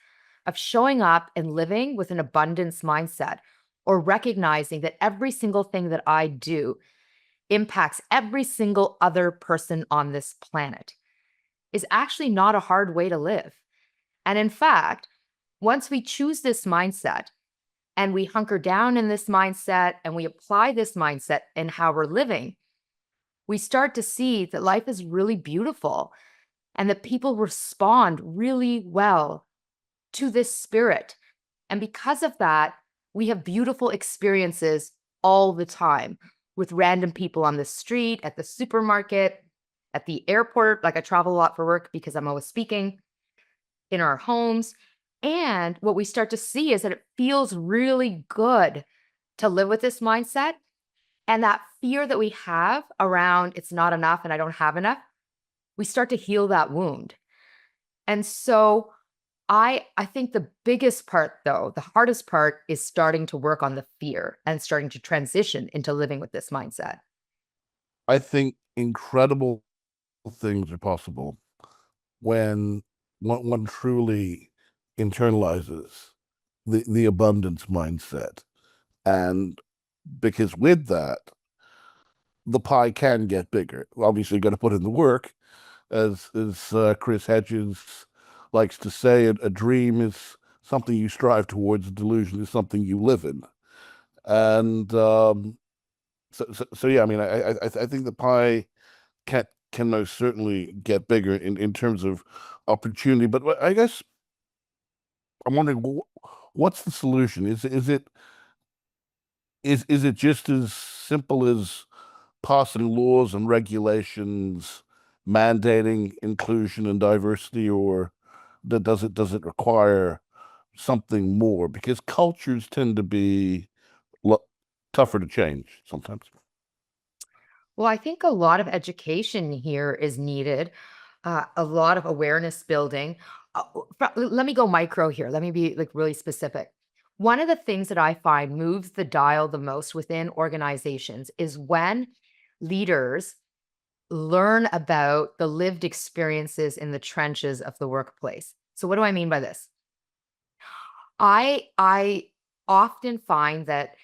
of showing up and living with an abundance mindset, or recognizing that every single thing that I do impacts every single other person on this planet, is actually not a hard way to live. And in fact, once we choose this mindset and we hunker down in this mindset and we apply this mindset in how we're living, we start to see that life is really beautiful and that people respond really well to this spirit. And because of that, we have beautiful experiences all the time with random people on the street, at the supermarket, at the airport. Like, I travel a lot for work because I'm always speaking, in our homes. And what we start to see is that it feels really good to live with this mindset. And that fear that we have around it's not enough and I don't have enough, we start to heal that wound. And so I think the biggest part, though, the hardest part, is starting to work on the fear and starting to transition into living with this mindset. I think incredible things are possible when one truly internalizes the abundance mindset and because with that, the pie can get bigger. Obviously, you got to put in the work, as Chris Hedges likes to say. A dream is something you strive towards. A delusion is something you live in. And so yeah, I mean, I think the pie can most certainly get bigger in terms of opportunity. But I guess I'm wondering, what's the solution? Is it just as simple as passing laws and regulations mandating inclusion and diversity, or does it require something more? Because cultures tend to be tougher to change sometimes. Well, I think a lot of education here is needed, a lot of awareness building. Let me go micro here. Let me be like really specific. One of the things that I find moves the dial the most within organizations is when leaders learn about the lived experiences in the trenches of the workplace. So what do I mean by this? I often find that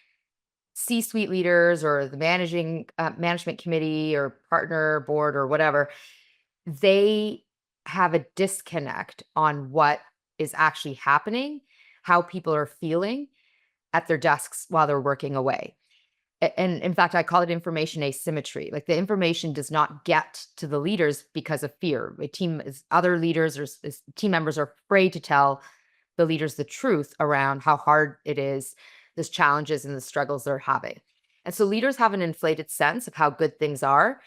C-suite leaders or the management committee or partner board or whatever, they have a disconnect on what is actually happening, how people are feeling at their desks while they're working away. And in fact, I call it information asymmetry. Like the information does not get to the leaders because of fear. Other leaders or team members are afraid to tell the leaders the truth around how hard it is, the challenges and the struggles they're having. And so leaders have an inflated sense of how good things are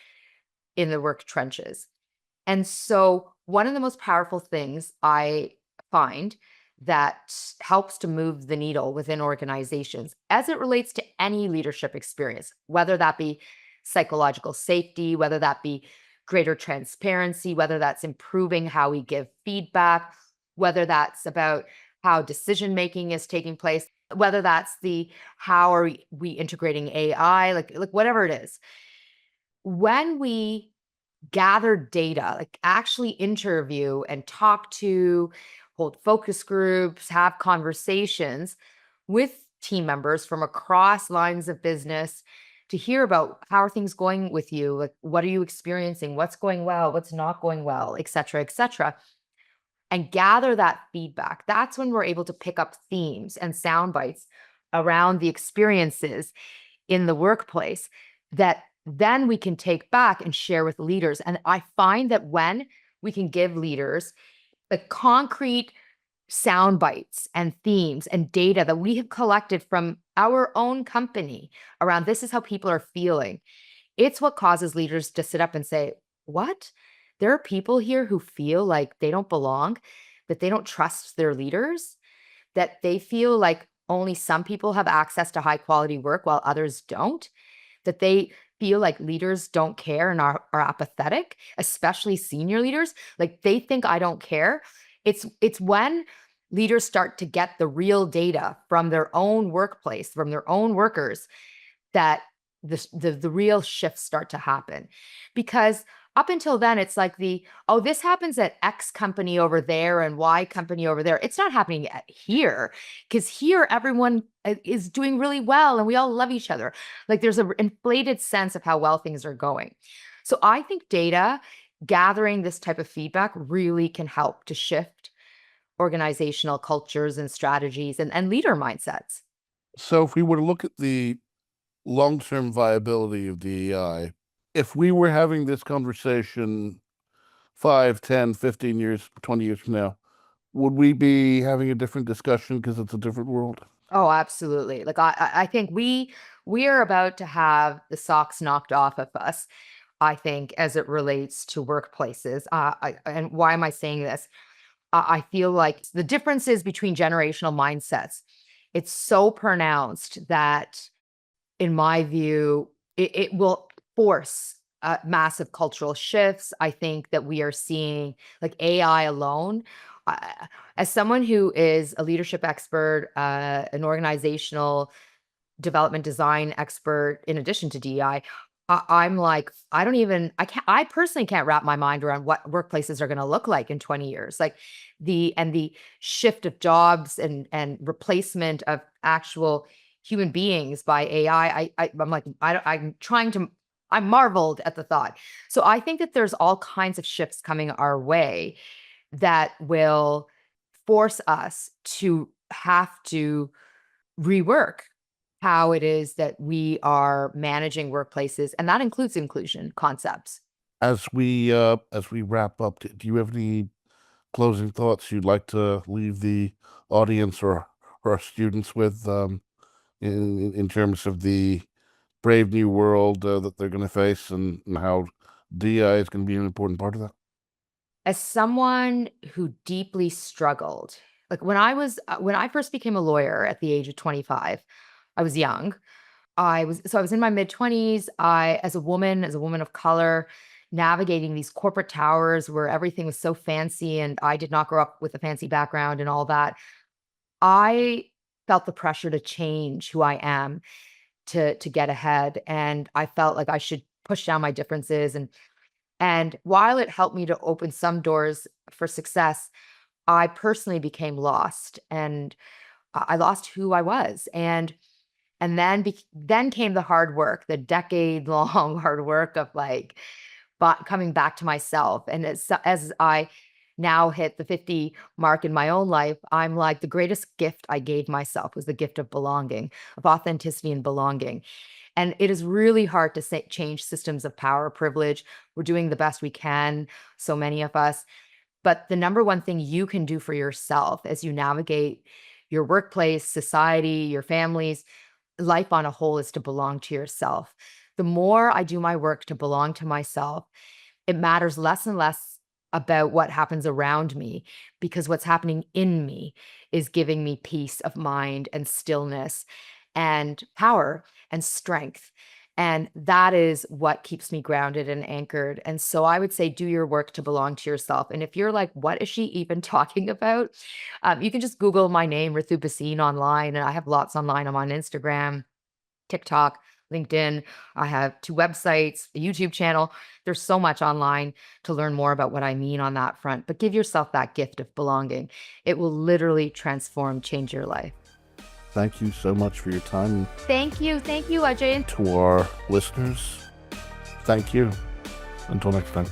in the work trenches. And so one of the most powerful things I find that helps to move the needle within organizations as it relates to any leadership experience, whether that be psychological safety, whether that be greater transparency, whether that's improving how we give feedback, whether that's about how decision making is taking place, whether that's how are we integrating AI, like whatever it is. When we gather data, like actually interview and talk to, hold focus groups, have conversations with team members from across lines of business to hear about how are things going with you, like what are you experiencing, what's going well, what's not going well, et cetera, and gather that feedback. That's when we're able to pick up themes and sound bites around the experiences in the workplace that then we can take back and share with leaders. And I find that when we can give leaders the concrete sound bites and themes and data that we have collected from our own company around this is how people are feeling, it's what causes leaders to sit up and say, what? There are people here who feel like they don't belong, that they don't trust their leaders, that they feel like only some people have access to high quality work while others don't, that they feel like leaders don't care and are apathetic, especially senior leaders. Like they think I don't care. It's when leaders start to get the real data from their own workplace, from their own workers, that the real shifts start to happen. Because up until then, it's like this happens at X company over there and Y company over there. It's not happening here, because here everyone is doing really well and we all love each other. Like there's an inflated sense of how well things are going. So I think data, gathering this type of feedback really can help to shift organizational cultures and strategies and leader mindsets. So if we were to look at the long-term viability of DEI, if we were having this conversation 5, 10, 15 years, 20 years from now, would we be having a different discussion because it's a different world? Oh, absolutely. Like I think we are about to have the socks knocked off of us, I think, as it relates to workplaces. And why am I saying this? I feel like the differences between generational mindsets, it's so pronounced that, in my view, it will force massive cultural shifts. I think that we are seeing like AI alone. As someone who is a leadership expert, an organizational development design expert, in addition to DEI, I'm like, I personally can't wrap my mind around what workplaces are going to look like in 20 years. Like the shift of jobs and replacement of actual human beings by AI. I'm like, I marveled at the thought. So I think that there's all kinds of shifts coming our way that will force us to have to rework how it is that we are managing workplaces, and that includes inclusion concepts. As we wrap up, do you have any closing thoughts you'd like to leave the audience or our students with, in terms of the brave new world that they're going to face, and how DI is going to be an important part of that? As someone who deeply struggled, like when I first became a lawyer at the age of 25, I was young. I was in my mid-20s. As a woman of color, navigating these corporate towers where everything was so fancy, and I did not grow up with a fancy background and all that. I felt the pressure to change who I am, to get ahead, and I felt like I should push down my differences, and while it helped me to open some doors for success, I personally became lost, and I lost who I was. And then came the hard work, the decade-long hard work of like coming back to myself. And as I now hit the 50 mark in my own life, I'm like, the greatest gift I gave myself was the gift of belonging, of authenticity and belonging. And it is really hard to change systems of power, privilege. We're doing the best we can, so many of us. But the number one thing you can do for yourself as you navigate your workplace, society, your families, life on a whole, is to belong to yourself. The more I do my work to belong to myself, it matters less and less about what happens around me, because what's happening in me is giving me peace of mind and stillness and power and strength. And that is what keeps me grounded and anchored. And so I would say, do your work to belong to yourself. And if you're like, what is she even talking about? You can just Google my name, Ritu Bhasin, online. And I have lots online. I'm on Instagram, TikTok, LinkedIn. I have 2 websites, a YouTube channel. There's so much online to learn more about what I mean on that front. But give yourself that gift of belonging. It will literally change your life. Thank you so much for your time. Thank you, Ajay. To our listeners, thank you. Until next time.